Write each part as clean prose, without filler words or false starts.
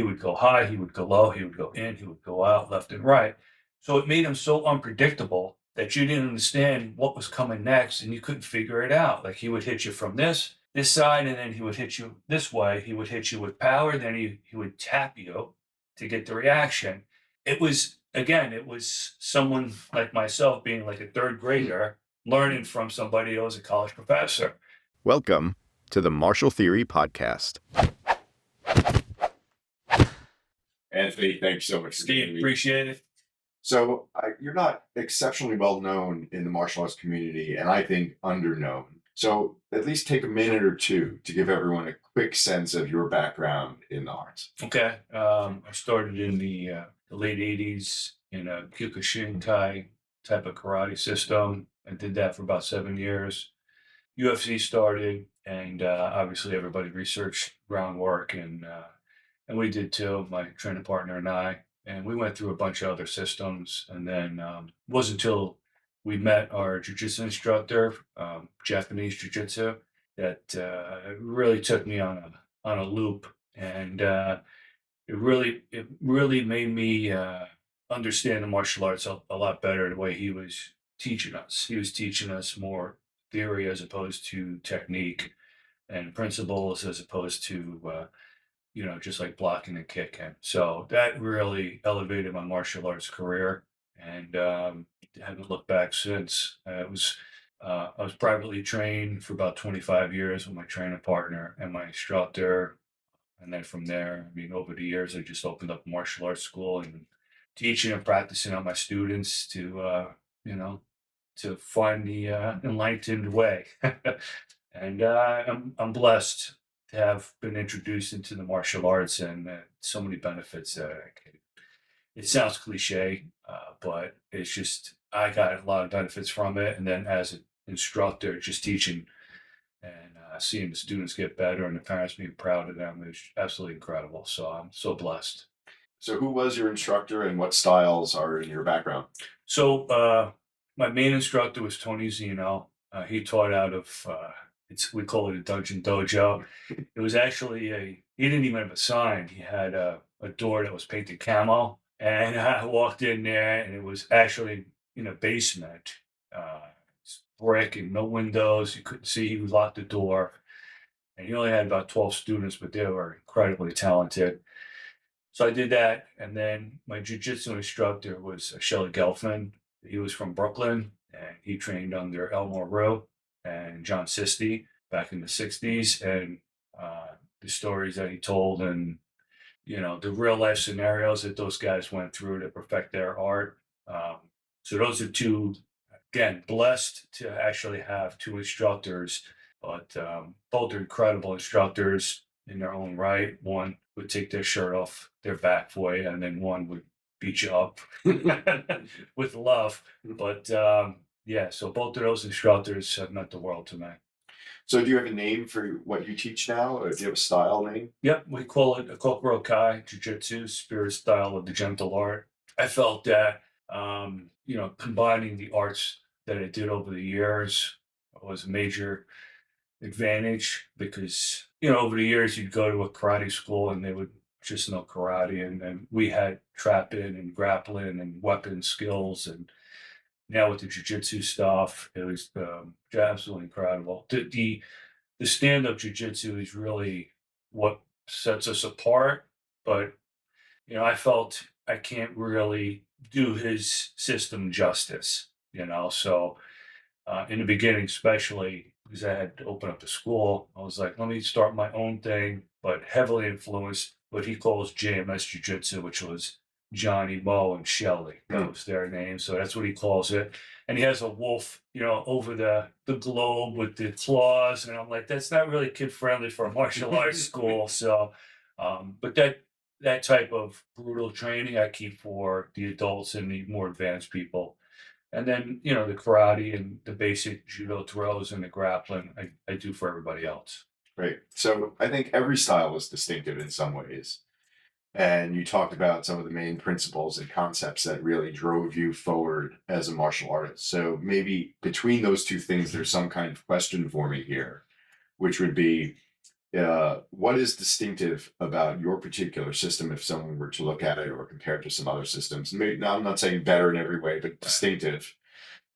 He would go high, he would go low, he would go in, he would go out, left and right. So it made him so unpredictable that you didn't understand what was coming next and you couldn't figure it out. Like he would hit you from this side, and then he would hit you this way. He would hit you with power, then he would tap you to get the reaction. It was again, it was someone like myself being like a third grader learning from somebody who was a college professor. Welcome to the Martial Theory Podcast. Anthony, thanks so much. Steve, appreciate it. So you're not exceptionally well known in the martial arts community, and I think underknown. So at least take a minute or two to give everyone a quick sense of your background in the arts. Okay. I started in the late 80s in a Kyokushinkai type of karate system. I did that for about 7 years. UFC started, and obviously everybody researched groundwork, and we did too, my training partner and I. And we went through a bunch of other systems, and then it wasn't until we met our jiu-jitsu instructor, Japanese jiu-jitsu, that really took me on a loop, and it really made me understand the martial arts a lot better the way he was teaching us. He was teaching us more theory as opposed to technique, and principles as opposed to just like blocking and kicking. So that really elevated my martial arts career, and haven't looked back since. I was privately trained for about 25 years with my training partner and my instructor, and then from there, I mean, over the years, I just opened up a martial arts school and teaching and practicing on my students to find the enlightened way. And I'm blessed to have been introduced into the martial arts, and so many benefits. It sounds cliche, but it's just I got a lot of benefits from it. And then as an instructor, just teaching and seeing the students get better and the parents being proud of them is absolutely incredible. So I'm so blessed. So who was your instructor and what styles are in your background? So my main instructor was Tony Zeno. He taught out of we call it a dungeon dojo. It was actually he didn't even have a sign. He had a door that was painted camo, and I walked in there, and it was actually in a basement, it's brick and no windows. You couldn't see. He locked the door, and he only had about 12 students, but they were incredibly talented. So I did that, and then my jiu-jitsu instructor was Shelly Gelfman. He was from Brooklyn, and he trained under Elmore Rowe and John Sisti back in the 60s. And the stories that he told, and the real life scenarios that those guys went through to perfect their art. So those are two, again, blessed to actually have two instructors, but both are incredible instructors in their own right. One would take their shirt off their back for you, and then one would beat you up with love. But yeah, so both of those instructors have meant the world to me. So do you have a name for what you teach now, or do you have a style name? Yep, we call it a Kokoro Kai JuJitsu, spirit style of the gentle art. I felt that combining the arts that I did over the years was a major advantage, because over the years you'd go to a karate school and they would just know karate, and we had trapping and grappling and weapon skills, and now with the jiu-jitsu stuff, it was absolutely incredible. The stand-up jiu-jitsu is really what sets us apart, but I felt I can't really do his system justice, so in the beginning, especially because I had to open up the school, I was like, let me start my own thing, but heavily influenced what he calls JMS Jiu-Jitsu, which was Johnny, Mo, and Shelly. That was their name. So that's what he calls it. And he has a wolf, over the globe with the claws. And I'm like, that's not really kid friendly for a martial arts school. So, but that type of brutal training I keep for the adults and the more advanced people. And then, the karate and the basic judo throws and the grappling, I do for everybody else. Right. So I think every style is distinctive in some ways. And you talked about some of the main principles and concepts that really drove you forward as a martial artist. So maybe between those two things, there's some kind of question for me here, which would be, what is distinctive about your particular system if someone were to look at it or compare it to some other systems? Maybe, now, I'm not saying better in every way, but distinctive.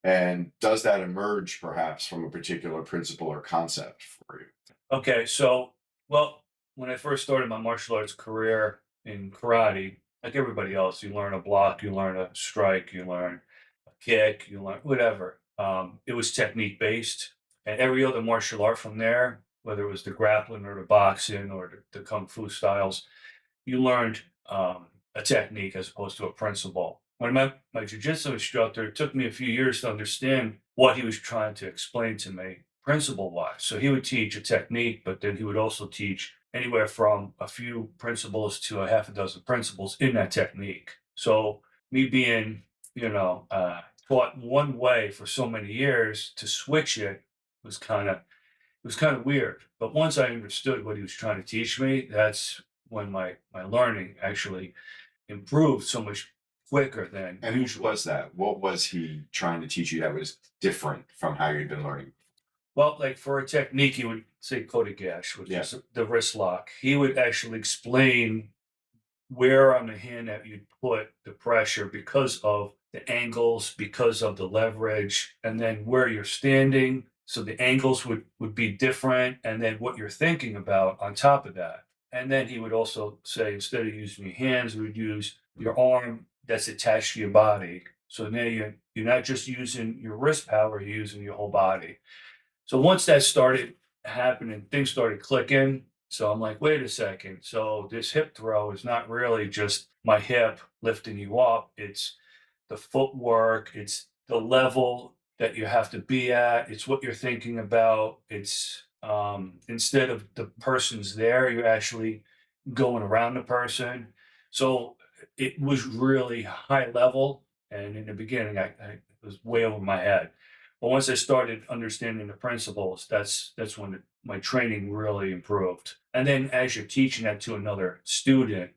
And does that emerge perhaps from a particular principle or concept for you? Okay, so, well, when I first started my martial arts career in karate, like everybody else, you learn a block, you learn a strike, you learn a kick, you learn whatever. It was technique based, and every other martial art from there, whether it was the grappling or the boxing or the kung fu styles, you learned a technique as opposed to a principle. When I met my jujitsu instructor, it took me a few years to understand what he was trying to explain to me, principle wise. So he would teach a technique, but then he would also teach anywhere from a few principles to a half a dozen principles in that technique. So me being, taught one way for so many years to switch it was kind of it was kind of weird. But once I understood what he was trying to teach me, that's when my learning actually improved so much quicker than And usual. what was that? What was he trying to teach you that was different from how you'd been learning? Well, like for a technique, he would say Kodegash, which Yeah. is the wrist lock. He would actually explain where on the hand that you'd put the pressure because of the angles, because of the leverage, and then where you're standing. So the angles would be different, and then what you're thinking about on top of that. And then he would also say instead of using your hands, we would use your arm that's attached to your body. So now you're not just using your wrist power, you're using your whole body. So once that started happening, things started clicking. So I'm like, wait a second. So this hip throw is not really just my hip lifting you up. It's the footwork. It's the level that you have to be at. It's what you're thinking about. It's instead of the person's there, you're actually going around the person. So it was really high level. And in the beginning, I was way over my head. But once I started understanding the principles, that's when my training really improved. And then as you're teaching that to another student,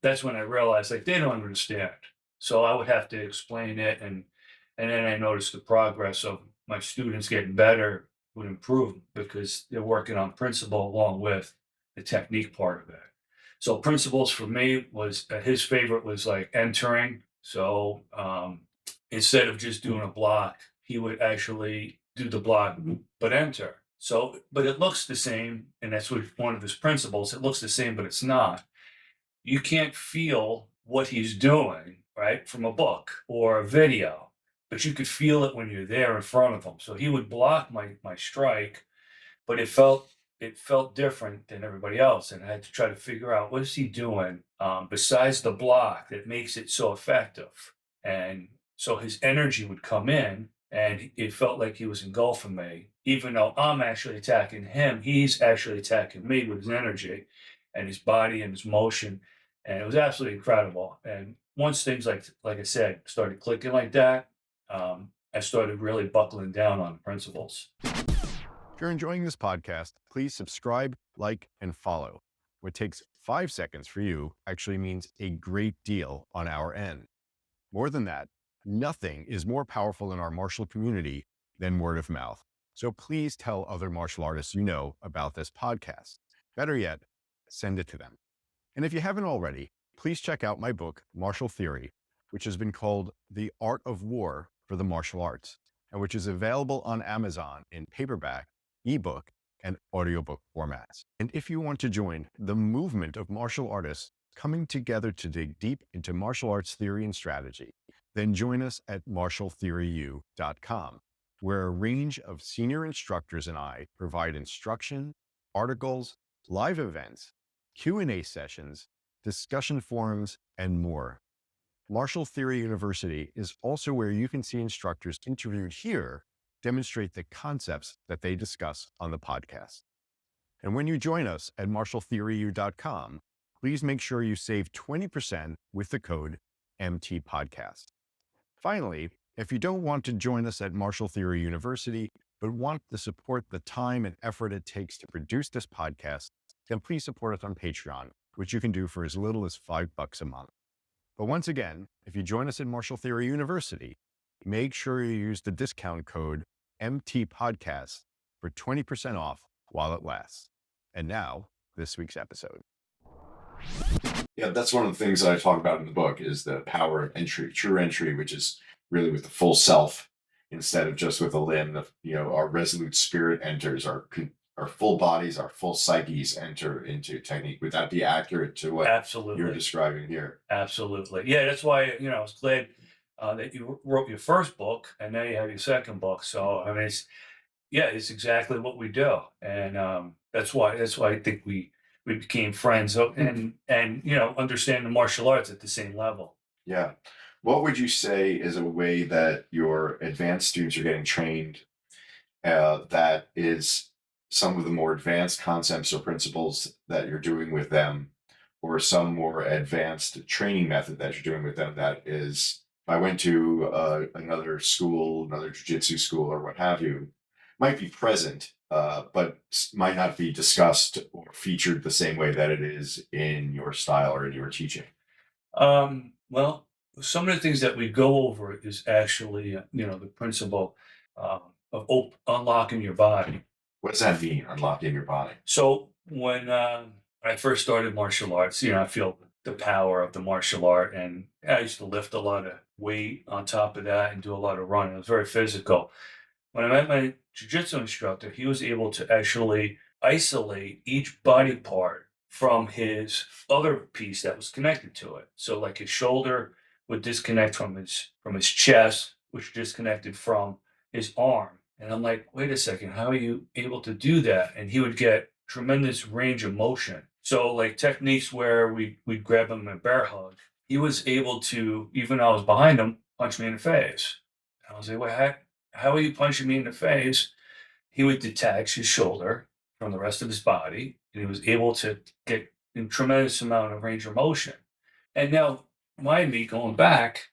that's when I realized like they don't understand. So I would have to explain it, and then I noticed the progress of my students getting better would improve because they're working on principle along with the technique part of it. So principles for me was his favorite was like entering. So instead of just doing a block, he would actually do the block but enter. So, but it looks the same, and that's what one of his principles. It looks the same, but it's not. You can't feel what he's doing, right, from a book or a video, but you could feel it when you're there in front of him. So he would block my strike, but it felt different than everybody else, and I had to try to figure out what is he doing besides the block that makes it so effective. And so his energy would come in, and it felt like he was engulfing me, even though I'm actually attacking him. He's actually attacking me with his energy and his body and his motion, and it was absolutely incredible. And once things like I said started clicking like that, I started really buckling down on principles. If you're enjoying this podcast, please subscribe, like, and follow. What takes 5 seconds for you actually means a great deal on our end. More than that, nothing is more powerful in our martial community than word of mouth. So please tell other martial artists you know about this podcast. Better yet, send it to them. And if you haven't already, please check out my book, Martial Theory, which has been called The Art of War for the Martial Arts, and which is available on Amazon in paperback, ebook, and audiobook formats. And if you want to join the movement of martial artists coming together to dig deep into martial arts theory and strategy, then join us at martialtheoryu.com, where a range of senior instructors and I provide instruction, articles, live events, Q&A sessions, discussion forums, and more. Martial Theory University is also where you can see instructors interviewed here demonstrate the concepts that they discuss on the podcast. And when you join us at martialtheoryu.com, please make sure you save 20% with the code MTPodcast. Finally, if you don't want to join us at Martial Theory University, but want to support the time and effort it takes to produce this podcast, then please support us on Patreon, which you can do for as little as $5 a month. But once again, if you join us at Martial Theory University, make sure you use the discount code MTPodcast for 20% off while it lasts. And now, this week's episode. Yeah, that's one of the things that I talk about in the book is the power of entry, true entry, which is really with the full self instead of just with a limb. Our resolute spirit enters, our full bodies, our full psyches enter into technique. Would that be accurate to what you're Absolutely. describing here? Absolutely. Yeah, that's why, I was glad that you wrote your first book and now you have your second book. So, I mean, it's exactly what we do. And that's why I think we became friends and understand the martial arts at the same level. Yeah. What would you say is a way that your advanced students are getting trained that is some of the more advanced concepts or principles that you're doing with them, or some more advanced training method that you're doing with them that is, if I went to another school, another jiu-jitsu school or what have you, might be present, but might not be discussed or featured the same way that it is in your style or in your teaching? Well, some of the things that we go over is actually, the principle of unlocking your body. What does that mean, unlocking your body? So when I first started martial arts, I feel the power of the martial art, and I used to lift a lot of weight on top of that and do a lot of running. It was very physical. When I met my jiu-jitsu instructor, he was able to actually isolate each body part from his other piece that was connected to it. So like his shoulder would disconnect from his chest, which disconnected from his arm. And I'm like, wait a second, how are you able to do that? And he would get tremendous range of motion. So like techniques where we'd grab him in a bear hug, he was able to, even though I was behind him, punch me in the face. And I was like, well, how are you punching me in the face? He would detach his shoulder from the rest of his body, and he was able to get a tremendous amount of range of motion. And now, mind me going back,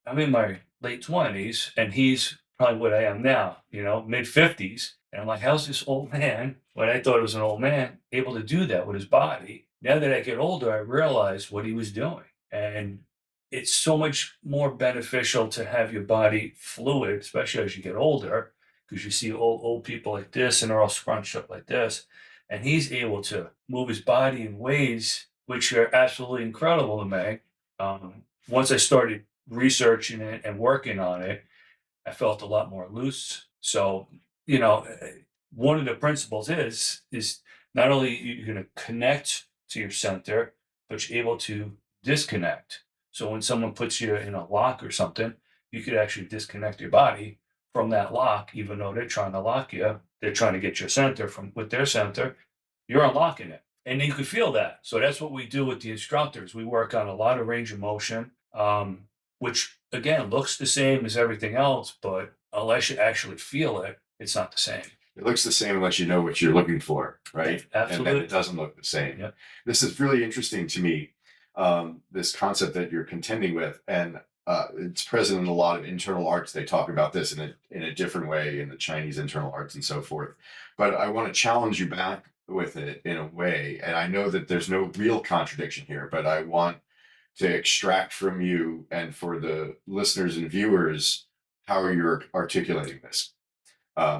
I'm in my late 20s, and he's probably what I am now, mid 50s. And I'm like, how's this old man, when I thought it was an old man, able to do that with his body? Now that I get older, I realize what he was doing. And it's so much more beneficial to have your body fluid, especially as you get older, because you see old people like this and they're all scrunched up like this. And he's able to move his body in ways which are absolutely incredible to me. Once I started researching it and working on it, I felt a lot more loose. So, you know, one of the principles is not only you're going to connect to your center, but you're able to disconnect. So when someone puts you in a lock or something, you could actually disconnect your body from that lock, even though they're trying to lock you. They're trying to get your center from with their center. You're unlocking it, and you could feel that. So that's what we do with the instructors. We work on a lot of range of motion, which again looks the same as everything else, but unless you actually feel it, it's not the same. It looks the same unless you know what you're looking for, right? And then Absolutely. it doesn't look the same. Yep. This is really interesting to me, this concept that you're contending with. And it's present in a lot of internal arts. They talk about this in a different way in the Chinese internal arts and so forth. But I want to challenge you back with it in a way. And I know that there's no real contradiction here, but I want to extract from you and for the listeners and viewers how you're articulating this.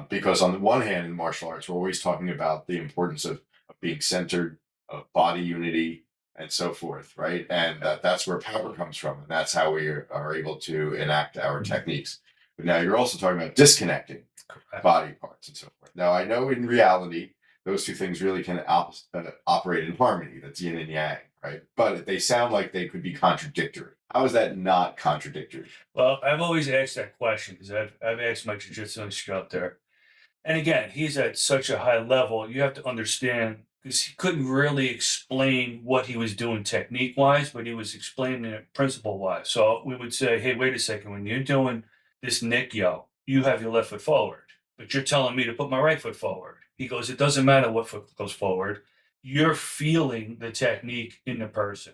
Because on the one hand, in martial arts, we're always talking about the importance of being centered, of body unity, and so forth, right? And that's where power comes from, and that's how we are able to enact our techniques. But now you're also talking about disconnecting Correct. body parts and so forth. Now I know in reality, those two things really can operate in harmony. That's yin and yang, right? But they sound like they could be contradictory. How is that not contradictory? Well, I've always asked that question because I've asked my jiu-jitsu instructor. And again, he's at such a high level, you have to understand because he couldn't really explain what he was doing technique wise, but he was explaining it principle wise. So we would say, hey, wait a second, when you're doing this nick yo, you have your left foot forward, but you're telling me to put my right foot forward. He goes, it doesn't matter what foot goes forward. You're feeling the technique in the person.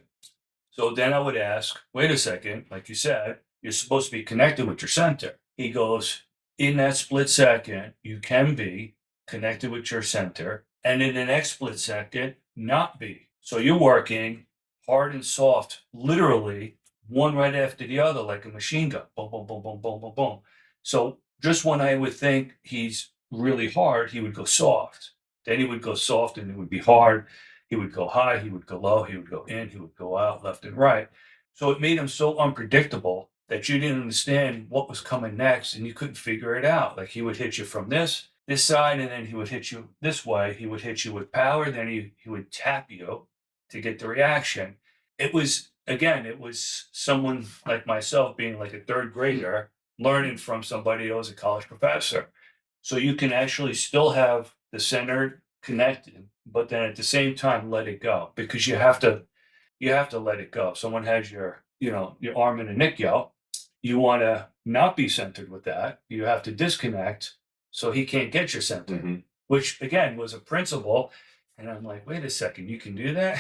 So then I would ask, wait a second, like you said, you're supposed to be connected with your center. He goes, in that split second, you can be connected with your center, and in the next split second, not be. So you're working hard and soft, literally one right after the other, like a machine gun. Boom, boom, boom, boom, boom, boom, boom. So just when I would think he's really hard, he would go soft. Then he would go soft and it would be hard. He would go high, he would go low, he would go in, he would go out, left and right. So it made him so unpredictable that you didn't understand what was coming next and you couldn't figure it out. Like he would hit you from this side, and then he would hit you this way. He would hit you with power, then he would tap you to get the reaction. It was, again, it was someone like myself being like a third grader learning from somebody who was a college professor. So you can actually still have the center connected, but then at the same time let it go, because you have to let it go. If someone has your arm in a nick, you want to not be centered with that. You have to disconnect so he can't get your center, Mhm. which again was a principle. And I'm like, wait a second, you can do that?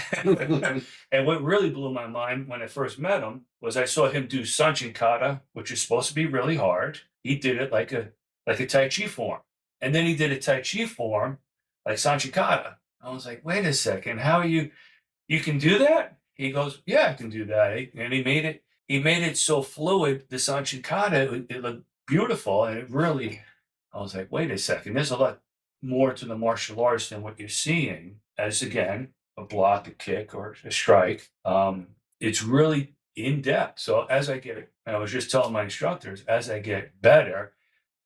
And what really blew my mind when I first met him was I saw him do Sanchin Kata, which is supposed to be really hard. He did it like a Tai Chi form. And then he did a Tai Chi form like Sanchin Kata. I was like, wait a second, how are you can do that? He goes, yeah, I can do that. And he made it so fluid, the Sanchin Kata, it looked beautiful. And it really, I was like, wait a second, there's a lot more to the martial arts than what you're seeing as, again, a block, a kick, or a strike. It's really in depth. So as I was just telling my instructors, as I get better,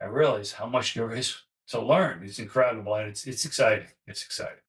I realize how much there is to learn. It's incredible, and it's exciting. It's exciting.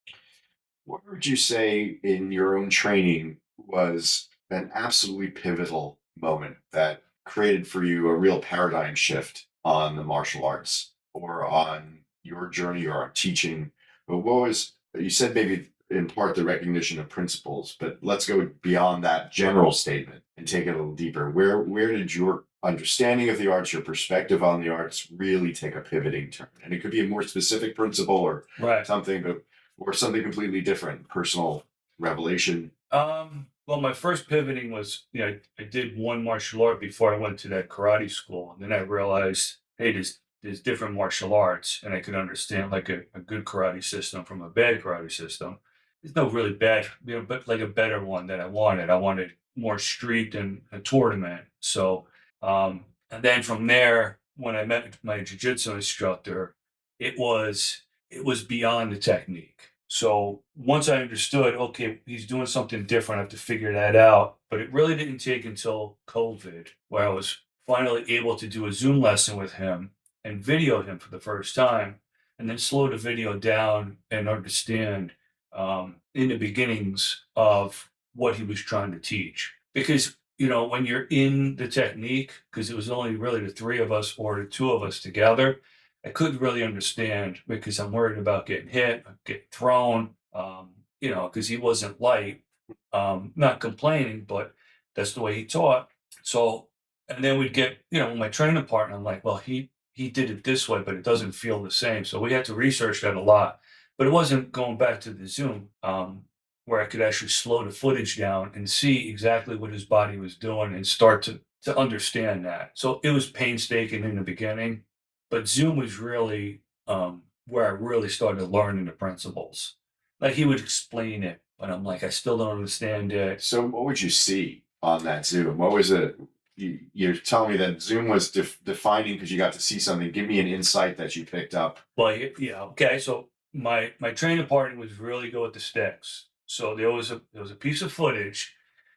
What would you say in your own training was an absolutely pivotal moment that created for you a real paradigm shift on the martial arts or on your journey or on teaching? But what was, you said maybe in part the recognition of principles, but let's go beyond that general statement and take it a little deeper. Where did your understanding of the arts, your perspective on the arts really take a pivoting turn? And it could be a more specific principle or Right. something, but or something completely different, personal revelation. Well, my first pivoting was, I did one martial art before I went to that karate school. And then I realized, hey, there's different martial arts, and I could understand like a good karate system from a bad karate system. There's no really bad, but like a better one that I wanted. I wanted more street and a tournament. So, and then from there, when I met my jiu-jitsu instructor, it was it was beyond the technique. So once I understood, okay, he's doing something different, I have to figure that out. But it really didn't take until COVID where I was finally able to do a Zoom lesson with him and video him for the first time, and then slow the video down and understand in the beginnings of what he was trying to teach. Because, when you're in the technique, because it was only really the three of us or the two of us together, I couldn't really understand because I'm worried about getting hit, getting thrown, because he wasn't light. Not complaining, but that's the way he taught. So, and then we'd get, my training partner, I'm like, well, he did it this way, but it doesn't feel the same. So we had to research that a lot. But it wasn't going back to the Zoom, where I could actually slow the footage down and see exactly what his body was doing and start to understand that. So it was painstaking in the beginning, but Zoom was really where I really started learning the principles. Like he would explain it, but I'm like, I still don't understand it. So, what would you see on that Zoom? What was it? You're telling me that Zoom was defining because you got to see something. Give me an insight that you picked up. Well, yeah, okay. So my training partner was really good with the sticks. So there was a piece of footage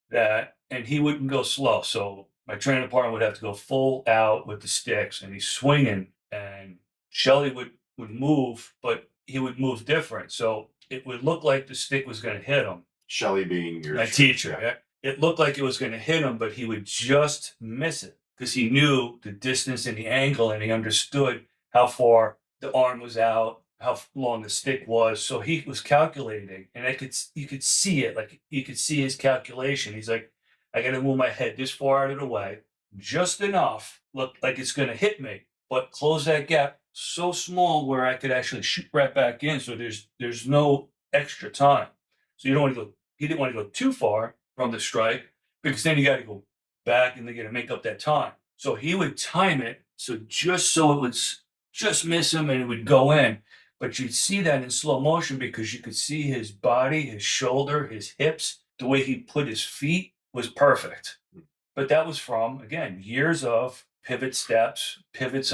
and he wouldn't go slow. So my training partner would have to go full out with the sticks, and he's swinging, and Shelly would move, but he would move different. So it would look like the stick was going to hit him. Shelley being your My teacher, yeah. It looked like it was going to hit him, but he would just miss it because he knew the distance and the angle, and he understood how far the arm was out, how long the stick was. So he was calculating, and you could see it, like you could see his calculation. He's like, I got to move my head this far out of the way, just enough, look like it's going to hit me, but close that gap so small where I could actually shoot right back in. So there's no extra time. So you don't want to go. He didn't want to go too far from the strike because then you got to go back and they got to make up that time. So he would time it so it would just miss him and it would go in. But you'd see that in slow motion because you could see his body, his shoulder, his hips, the way he put his feet was perfect. But that was from, again, years of pivot steps, pivots,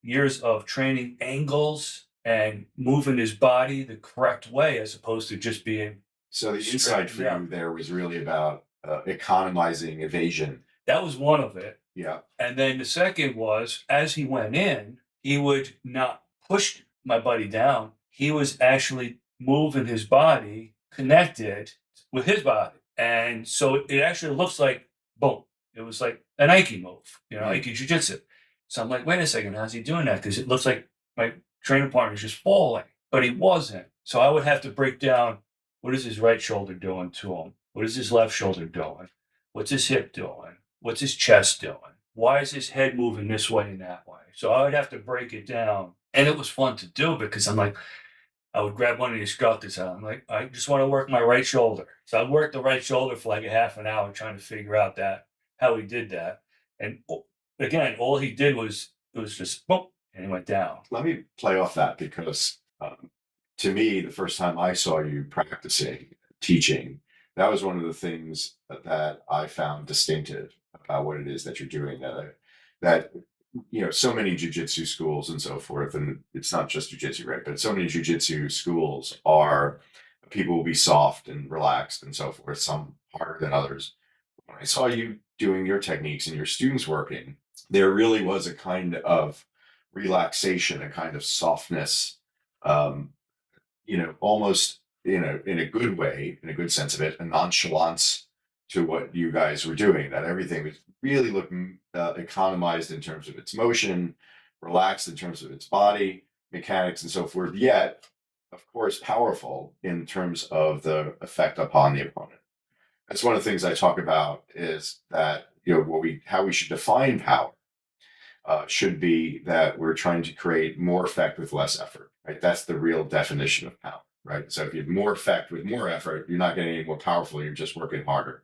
years of training angles, and moving his body the correct way as opposed to just being. So the insight for Yeah. you there was really about economizing evasion. That was one of it. Yeah. And then the second was, as he went in, he would not push my buddy down. He was actually moving his body connected with his body. And so it actually looks like, boom, it was like an Aiki move, Aiki JuJitsu. So I'm like, wait a second, how's he doing that? Because it looks like my training partner is just falling, but he wasn't. So I would have to break down, what is his right shoulder doing to him? What is his left shoulder doing? What's his hip doing? What's his chest doing? Why is his head moving this way and that way? So I would have to break it down. And it was fun to do because I'm like, I would grab one of the instructors out. I'm like, I just want to work my right shoulder. So I'd work the right shoulder for like a half an hour trying to figure out how he did that. And again, all he did was, it was just boom, and he went down. Let me play off that because to me, the first time I saw you practicing, teaching, that was one of the things that I found distinctive about what it is that you're doing. That so many jujitsu schools and so forth, and it's not just jujitsu, right? But so many jujitsu schools are people will be soft and relaxed and so forth, some harder than others. When I saw you doing your techniques and your students working, there really was a kind of relaxation, a kind of softness, um, almost in a good way, in a good sense of it, a nonchalance to what you guys were doing. That everything was really looking economized in terms of its motion, relaxed in terms of its body mechanics, and so forth. Yet, of course, powerful in terms of the effect upon the opponent. That's one of the things I talk about is that how we should define power should be that we're trying to create more effect with less effort. Right, that's the real definition of power. Right, so if you have more effect with more effort, you're not getting any more powerful. You're just working harder.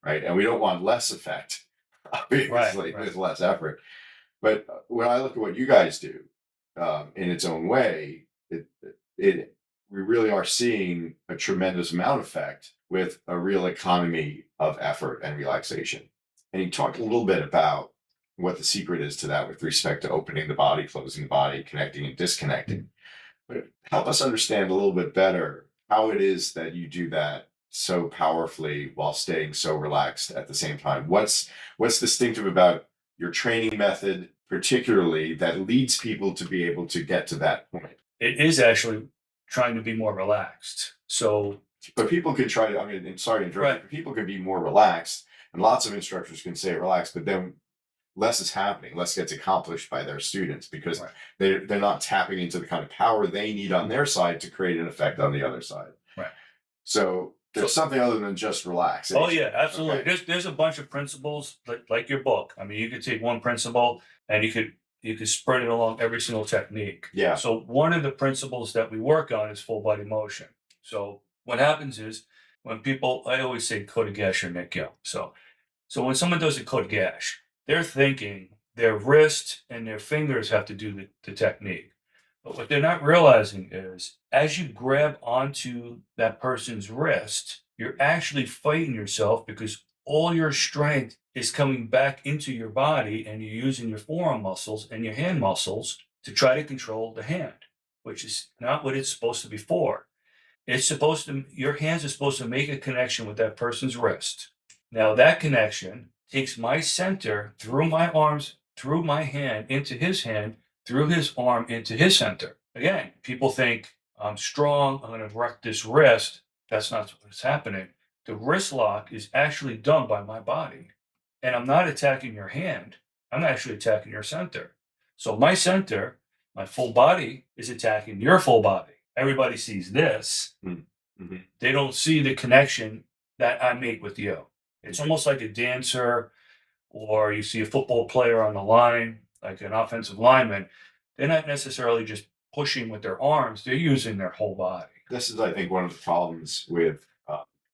Right, and we don't want less effect, obviously, with less effort. But when I look at what you guys do, in its own way, we really are seeing a tremendous amount of effect with a real economy of effort and relaxation. And you talked a little bit about what the secret is to that with respect to opening the body, closing the body, connecting and disconnecting. But help us understand a little bit better how it is that you do that so powerfully while staying so relaxed at the same time. What's distinctive about your training method, particularly, that leads people to be able to get to that point? It is actually trying to be more relaxed. So, but people can try to, I'm sorry to interrupt, but people can be more relaxed, and lots of instructors can say relaxed, but then less is happening, less gets accomplished by their students because they're not tapping into the kind of power they need on their side to create an effect on the other side. Right. So there's something other than just relax. Oh yeah, absolutely. Okay. There's a bunch of principles like your book. I mean, you could take one principle and you could spread it along every single technique. Yeah. So one of the principles that we work on is full body motion. So what happens is when people, I always say kotegash or nikyo. So when someone does a kotegash, they're thinking their wrist and their fingers have to do the technique. But what they're not realizing is as you grab onto that person's wrist, you're actually fighting yourself because all your strength is coming back into your body and you're using your forearm muscles and your hand muscles to try to control the hand, which is not what it's supposed to be for. Your hands are supposed to make a connection with that person's wrist. Now that connection takes my center through my arms, through my hand, into his hand, through his arm, into his center. Again, people think I'm strong, I'm going to wreck this wrist. That's not what's happening. The wrist lock is actually done by my body. And I'm not attacking your hand. I'm actually attacking your center. So my center, my full body, is attacking your full body. Everybody sees this. Mm-hmm. They don't see the connection that I make with you. It's almost like a dancer, or you see a football player on the line, like an offensive lineman. They're not necessarily just pushing with their arms, they're using their whole body. This is, I think, one of the problems with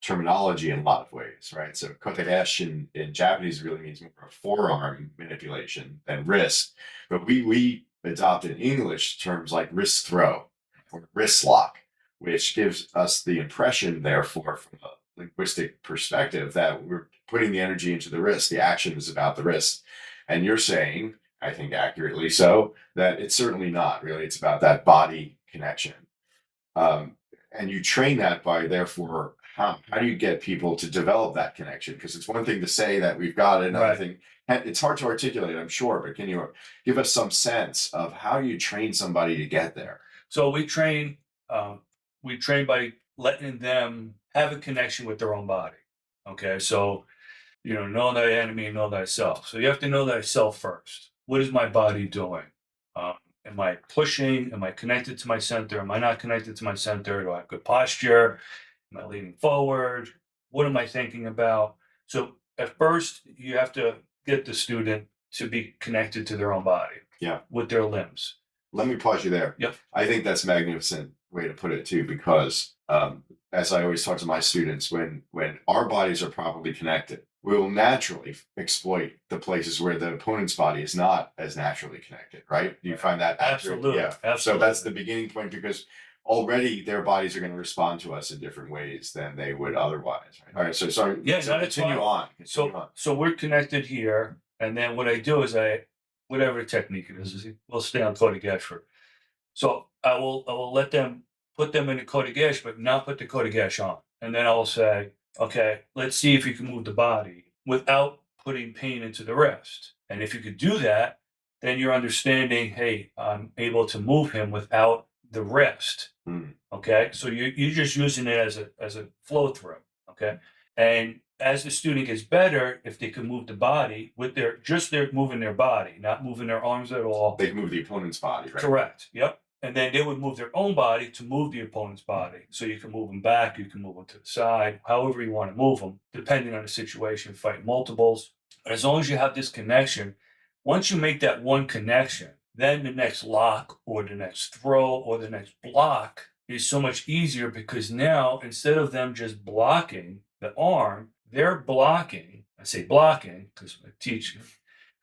terminology in a lot of ways, right? So kotegash in Japanese really means more of forearm manipulation than wrist. But we adopt in English terms like wrist throw or wrist lock, which gives us the impression, therefore, from a linguistic perspective, that we're putting the energy into the wrist. The action is about the wrist. And you're saying, I think accurately so, that it's certainly not really. It's about that body connection. And you train that by, therefore, how do you get people to develop that connection? Because it's one thing to say that we've got it, another Right. thing, and it's hard to articulate, I'm sure, but can you give us some sense of how you train somebody to get there? So we train by letting them have a connection with their own body. Okay, so know thy enemy and know thyself. So you have to know thyself first. What is my body doing? Am I pushing? Am I connected to my center? Am I not connected to my center? Do I have good posture? Am I leaning forward? What am I thinking about? So at first, you have to get the student to be connected to their own body. Yeah. With their limbs. Let me pause you there. Yep. I think that's a magnificent way to put it too, because as I always talk to my students, when our bodies are properly connected, we will naturally exploit the places where the opponent's body is not as naturally connected, right? Do you find that accurate? Absolutely. Yeah. Absolutely. So that's the beginning point, because already their bodies are going to respond to us in different ways than they would otherwise. Right? All right. So sorry. Yeah, so no, that's continue fine. on. Continue on. So we're connected here, and then what I do is whatever technique it is we'll stay on Kotegash. So I will let them put them in the Kotegash, but not put the Kotegash on. And then I will say, okay, let's see if you can move the body without putting pain into the wrist. And if you could do that, then you're understanding, hey, I'm able to move him without the wrist. Mm. Okay, so you're just using it as a flow through. Okay, and as the student gets better, if they can move the body with they're moving their body, not moving their arms at all. They can move the opponent's body, right? Correct. Yep. And then they would move their own body to move the opponent's body. So you can move them back, you can move them to the side, however you want to move them, depending on the situation. Fight multiples. But as long as you have this connection, once you make that one connection, then the next lock or the next throw or the next block is so much easier, because now instead of them just blocking the arm, they're blocking. I say blocking because I teach.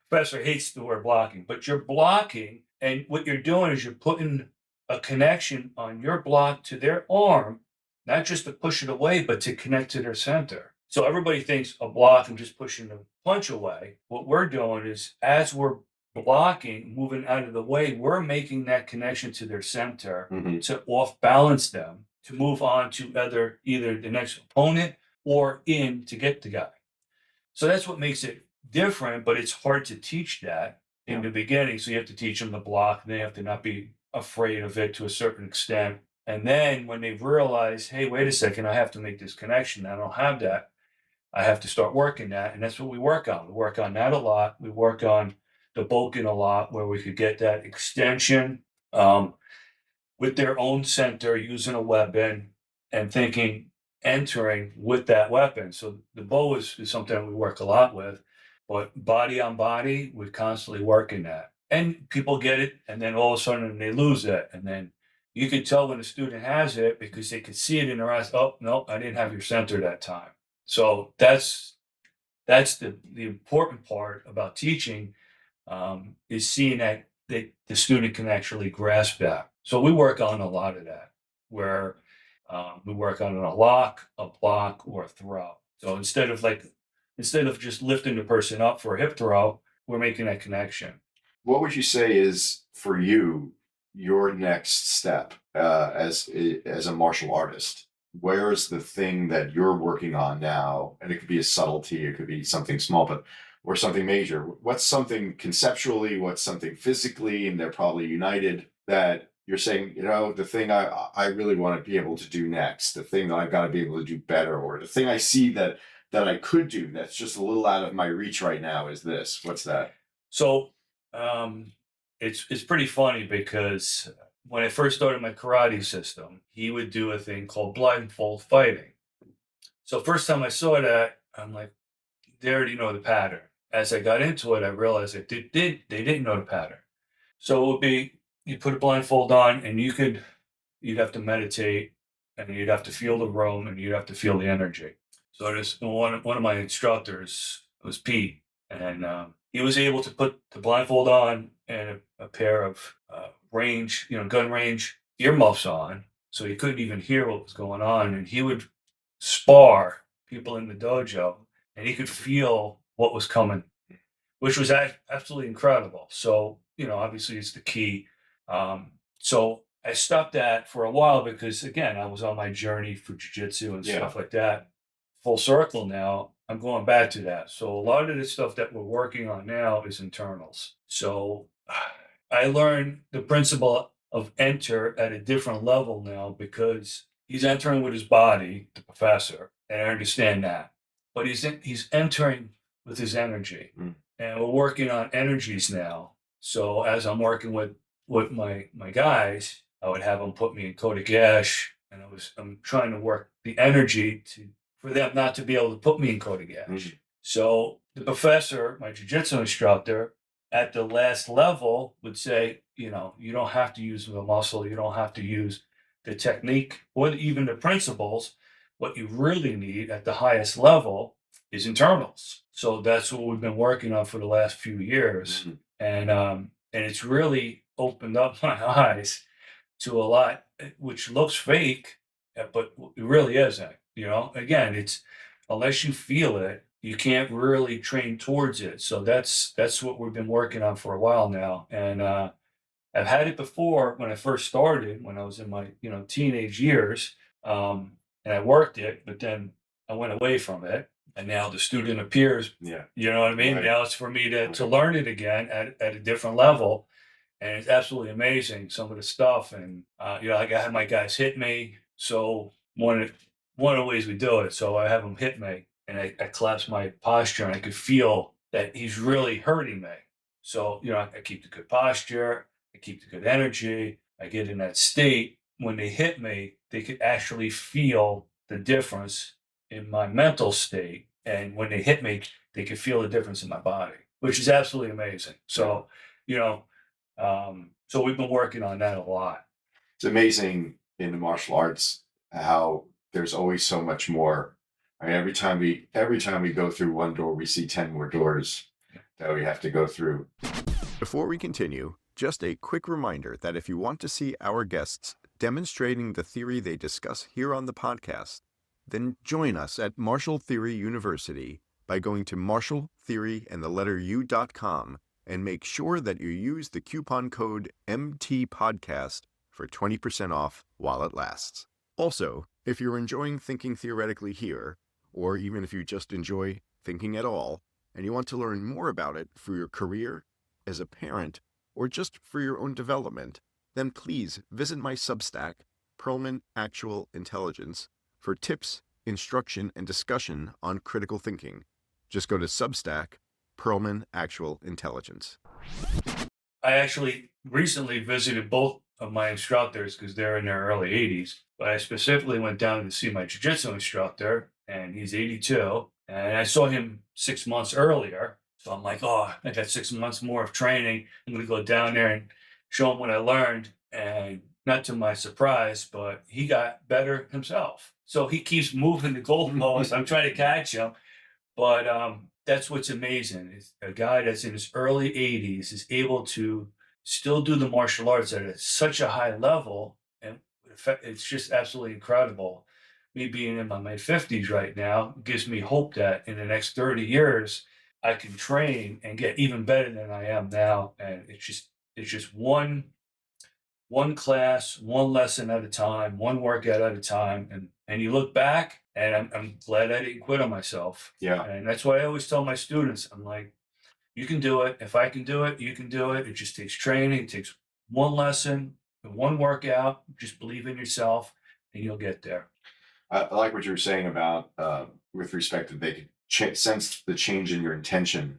Professor hates the word blocking, but you're blocking, and what you're doing is you're putting a connection on your block to their arm, not just to push it away, but to connect to their center. So everybody thinks a block and just pushing the punch away. What we're doing is, as we're blocking, moving out of the way, we're making that connection to their center to off balance them, to move on to either the next opponent or in to get the guy. So that's what makes it different, but it's hard to teach that in the beginning. So you have to teach them the block, and they have to not be afraid of it to a certain extent. And then when they realize, hey, wait a second, I have to make this connection. I don't have that. I have to start working that. And that's what we work on. We work on that a lot. We work on the Boken a lot, where we could get that extension with their own center, using a weapon and entering with that weapon. So the bow is something we work a lot with, but body on body, we're constantly working that. And people get it, and then all of a sudden they lose it. And then you can tell when a student has it, because they could see it in their eyes. Oh, no, I didn't have your center that time. So that's the important part about teaching, is seeing that the student can actually grasp that. So we work on a lot of that, where we work on a lock, a block, or a throw. So instead of just lifting the person up for a hip throw, we're making that connection. What would you say is, for you, your next step as a martial artist? Where is the thing that you're working on now? And it could be a subtlety, it could be something small, but or something major. What's something conceptually? What's something physically? And they're probably united, that you're saying, the thing I really want to be able to do next, the thing that I've got to be able to do better, or the thing I see that I could do that's just a little out of my reach right now is this. What's that? So it's pretty funny, because when I first started my karate system, he would do a thing called blindfold fighting. So first time I saw that, I'm like, they already know the pattern. As I got into it, I realized that they didn't know the pattern. So it would be, you put a blindfold on, and you'd have to meditate, and you'd have to feel the room, and you'd have to feel the energy. So this one of my instructors was Pete, and he was able to put the blindfold on and a pair of gun range earmuffs on, so he couldn't even hear what was going on, and he would spar people in the dojo, and he could feel what was coming, which was absolutely incredible. So obviously it's the key. So I stopped that for a while because, again, I was on my journey for jujitsu and Yeah. stuff like that. Full circle now, I'm going back to that. So a lot of the stuff that we're working on now is internals. So I learned the principle of enter at a different level now because he's entering with his body, the professor, and I understand that. But he's entering with his energy. Mm. And we're working on energies now. So as I'm working with my guys, I would have them put me in Kodegash, and I'm trying to work the energy for them not to be able to put me in Kodegash. Mhm. So the professor, my jujitsu instructor, at the last level would say, you don't have to use the muscle, you don't have to use the technique or even the principles. What you really need at the highest level is internals. So that's what we've been working on for the last few years, Mhm. and it's really opened up my eyes to a lot, which looks fake, but it really isn't. Again, it's unless you feel it, you can't really train towards it. So that's what we've been working on for a while now, and I've had it before when I first started, when I was in my teenage years, and I worked it, but then I went away from it, and now the student appears. Yeah. You know what I mean? Right. Now it's for me to Right. learn it again at a different level, and it's absolutely amazing some of the stuff. And like I had my guys hit me. So one of the ways we do it, so I have them hit me, and I collapse my posture, and I could feel that he's really hurting me. So I keep the good posture. I keep the good energy. I get in that state. When they hit me, they could actually feel the difference in my mental state. And when they hit me, they could feel the difference in my body, which is absolutely amazing. So, you know, so we've been working on that a lot. It's amazing in the martial arts how there's always so much more. I mean, every time we go through one door, we see 10 more doors that we have to go through. Before we continue, just a quick reminder that if you want to see our guests demonstrating the theory they discuss here on the podcast, then join us at Martial Theory University by going to martialtheoryandtheletteru.com and make sure that you use the coupon code MTPodcast for 20% off while it lasts. Also, if you're enjoying thinking theoretically here, or even if you just enjoy thinking at all, and you want to learn more about it for your career, as a parent, or just for your own development, then please visit my Substack, Perlman Actual Intelligence, for tips, instruction, and discussion on critical thinking. Just go to Substack, Perlman Actual Intelligence. I actually recently visited both of my instructors because they're in their early 80s. But I specifically went down to see my jiu-jitsu instructor, and he's 82. And I saw him 6 months earlier. So I'm like, oh, I got 6 months more of training. I'm going to go down there and show him what I learned. And not to my surprise, but he got better himself. So he keeps moving the goalpost. I'm trying to catch him. But that's what's amazing. Is a guy that's in his early 80s is able to still do the martial arts at such a high level, and it's just absolutely incredible. Me being in my mid 50s right now gives me hope that in the next 30 years I can train and get even better than I am now. And it's just one class, one lesson at a time, one workout at a time. And you look back, and I'm glad I didn't quit on myself. Yeah. And that's why I always tell my students, I'm like, you can do it. If I can do it, you can do it. It just takes training. It takes one lesson, one workout. Just believe in yourself, and you'll get there. I like what you were saying about with respect to they could sense the change in your intention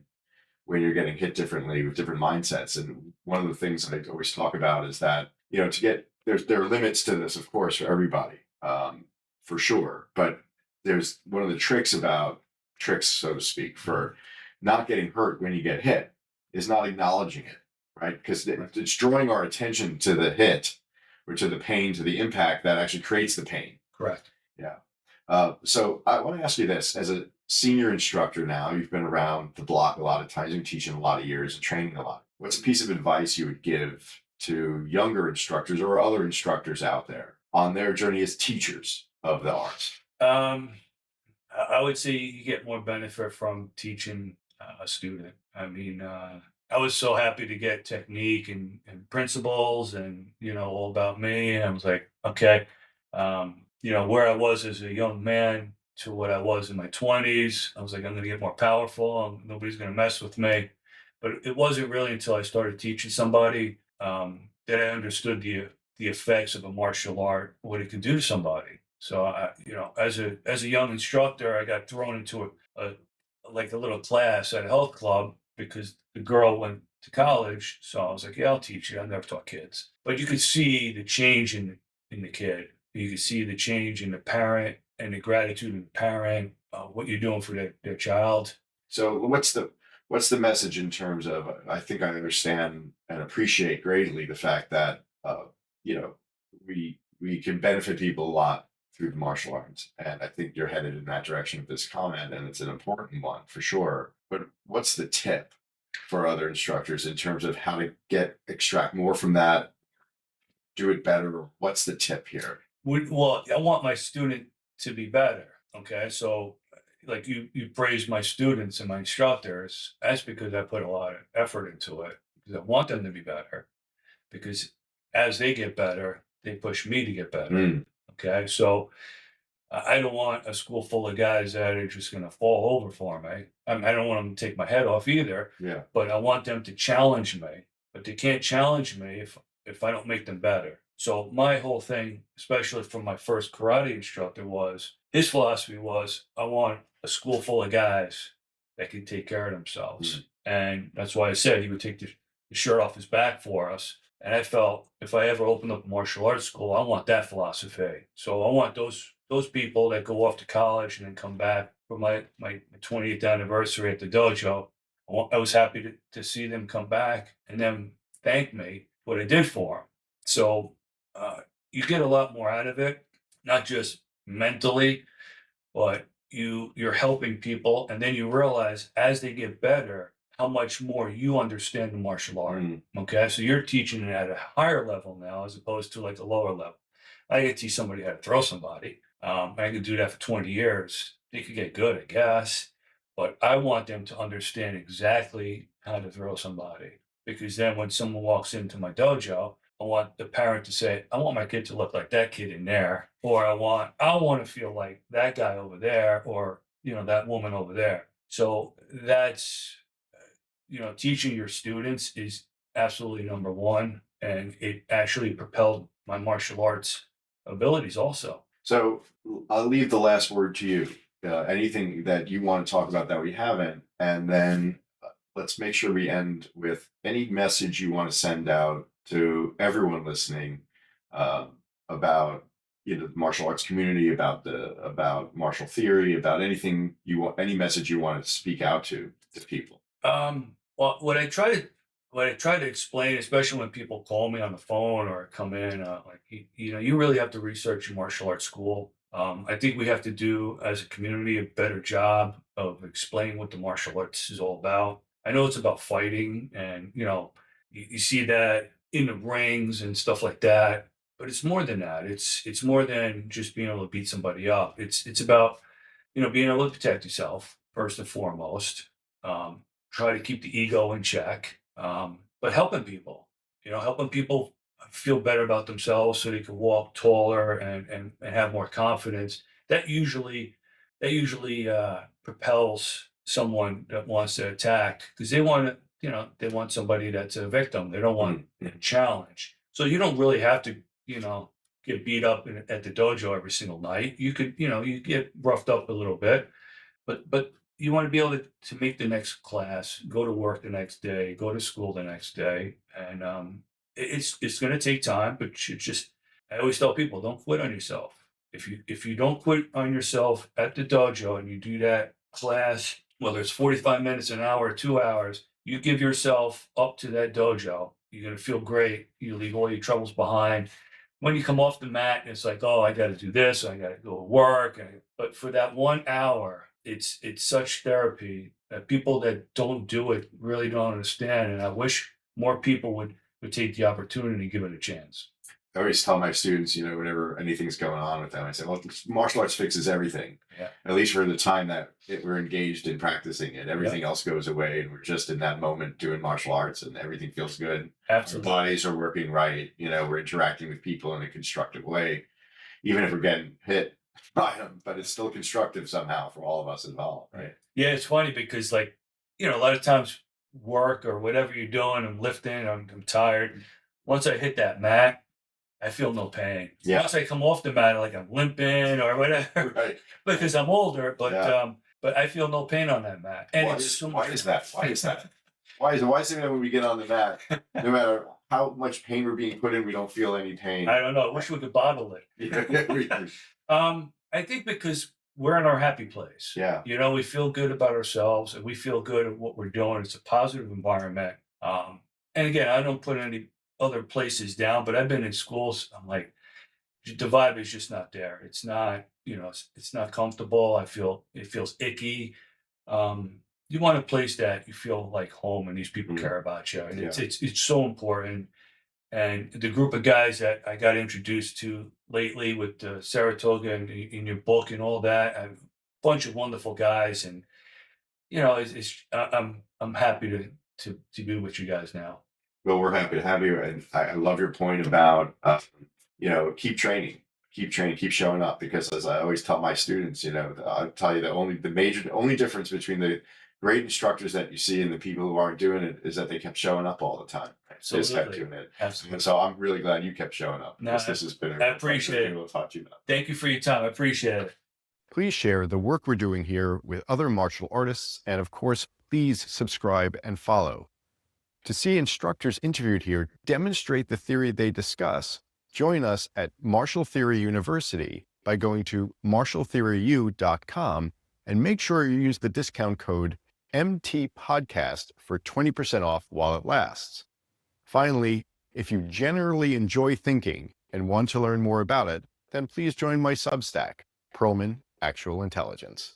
when you're getting hit differently with different mindsets. And one of the things that I always talk about is that to get there are limits to this, of course, for everybody, for sure. But there's one of the tricks, so to speak, for not getting hurt when you get hit is not acknowledging it, right? Because it's drawing our attention to the hit or to the pain, to the impact that actually creates the pain. Correct. Yeah. So I want to ask you this: as a senior instructor now, you've been around the block a lot of times, you've been teaching a lot of years and training a lot. What's a piece of advice you would give to younger instructors or other instructors out there on their journey as teachers of the arts? I would say you get more benefit from teaching a student. I mean, I was so happy to get technique and principles and, all about me. And I was like, okay, where I was as a young man to what I was in my 20s, I was like, I'm going to get more powerful. Nobody's going to mess with me. But it wasn't really until I started teaching somebody that I understood the effects of a martial art, what it can do to somebody. So as a young instructor, I got thrown into a like a little class at a health club because the girl went to college. So I was like, yeah, I'll teach you. I never taught kids. But you could see the change in the kid. You could see the change in the parent and the gratitude of the parent, what you're doing for their child. So what's the message in terms of? I think I understand and appreciate greatly the fact that you know we can benefit people a lot through the martial arts, and I think you're headed in that direction with this comment, and it's an important one for sure. But what's the tip for other instructors in terms of how to extract more from that, do it better? What's the tip here? Well, I want my student to be better. Okay, so like you praise my students and my instructors. That's because I put a lot of effort into it because I want them to be better. Because as they get better, they push me to get better. Mm, Okay, so I don't want a school full of guys that are just going to fall over for me. I don't want them to take my head off either, yeah. but I want them to challenge me. But they can't challenge me if I don't make them better. So my whole thing, especially from my first karate instructor, was his philosophy was I want a school full of guys that can take care of themselves, Mm. and that's why I said he would take the shirt off his back for us. And I felt if I ever open up a martial arts school, I want that philosophy. So I want those people that go off to college and then come back for my 20th anniversary at the dojo. I was happy to see them come back and then thank me for what I did for them. So uh, you get a lot more out of it, not just mentally, but you're helping people, and then you realize as they get better how much more you understand the martial art. Mm. Okay, so you're teaching it at a higher level now as opposed to like a lower level. I could teach somebody how to throw somebody. I could do that for 20 years. They could get good, I guess, but I want them to understand exactly how to throw somebody because then when someone walks into my dojo, I want the parent to say, I want my kid to look like that kid in there, or I want to feel like that guy over there, or that woman over there. So that's teaching your students is absolutely number one, and it actually propelled my martial arts abilities also. So I'll leave the last word to you. Anything that you want to talk about that we haven't, and then let's make sure we end with any message you want to send out to everyone listening about the martial arts community, about martial theory, about anything you want, any message you want to speak out to people. Well, what I try to explain, especially when people call me on the phone or come in, like you really have to research your martial arts school. I think we have to do as a community a better job of explaining what the martial arts is all about. I know it's about fighting, and you see that in the rings and stuff like that, but it's more than that. It's more than just being able to beat somebody up. It's about being able to protect yourself first and foremost. Try to keep the ego in check, but helping people feel better about themselves so they can walk taller and have more confidence. That usually propels someone that wants to attack because they want somebody that's a victim. They don't want Mm. a challenge. So you don't really have to get beat up at the dojo every single night. You could you get roughed up a little bit, but you want to be able to make the next class, go to work the next day, go to school the next day, and it's going to take time. But I always tell people, don't quit on yourself. If you don't quit on yourself at the dojo and you do that class, whether it's 45 minutes, an hour, 2 hours, you give yourself up to that dojo. You're going to feel great. You leave all your troubles behind. When you come off the mat, it's like, oh, I got to do this, I got to go to work. But for that 1 hour, it's such therapy that people that don't do it really don't understand. And I wish more people would take the opportunity to give it a chance. I always tell my students, whenever anything's going on with them, I say, well, martial arts fixes everything, Yeah. at least for the time that we're engaged in practicing it. Everything else goes away, and we're just in that moment doing martial arts, and everything feels good. Absolutely. Our bodies are working right. We're interacting with people in a constructive way, even if we're getting hit by them, but it's still constructive somehow for all of us involved. Right. Yeah, it's funny because like, a lot of times work or whatever you're doing, I'm lifting, I'm tired. Once I hit that mat, I feel no pain. Yeah. Once I come off the mat, like I'm limping or whatever, Right. because I'm older, but Yeah. but I feel no pain on that mat. And Why it's is, so why much is that? Why is that? Why is it that when we get on the mat, no matter how much pain we're being put in, we don't feel any pain? I don't know. I wish we could bottle it. Yeah. I think because we're in our happy place. Yeah. We feel good about ourselves and we feel good at what we're doing. It's a positive environment. And again, I don't put any other places down, but I've been in schools. I'm like, the vibe is just not there. It's not, it's not comfortable. I feel it feels icky. You want a place that you feel like home and these people Mhm. care about you. And Yeah. it's so important. And the group of guys that I got introduced to lately with Saratoga and in your book and all that, a bunch of wonderful guys, and I'm happy to be with you guys now. Well, we're happy to have you, and I love your point about keep training, keep showing up. Because as I always tell my students, I'll tell you the only difference between the great instructors that you see and the people who aren't doing it is that they kept showing up all the time. They just kept Absolutely, doing it, absolutely. and so I'm really glad you kept showing up, No, because this has been I a appreciate it. people have taught you that. Thank you for your time. I appreciate it. Please share the work we're doing here with other martial artists, and of course, please subscribe and follow. To see instructors interviewed here demonstrate the theory they discuss, join us at Martial Theory University by going to martialtheoryu.com and make sure you use the discount code MTPodcast for 20% off while it lasts. Finally, if you generally enjoy thinking and want to learn more about it, then please join my Substack, Perlman Actual Intelligence.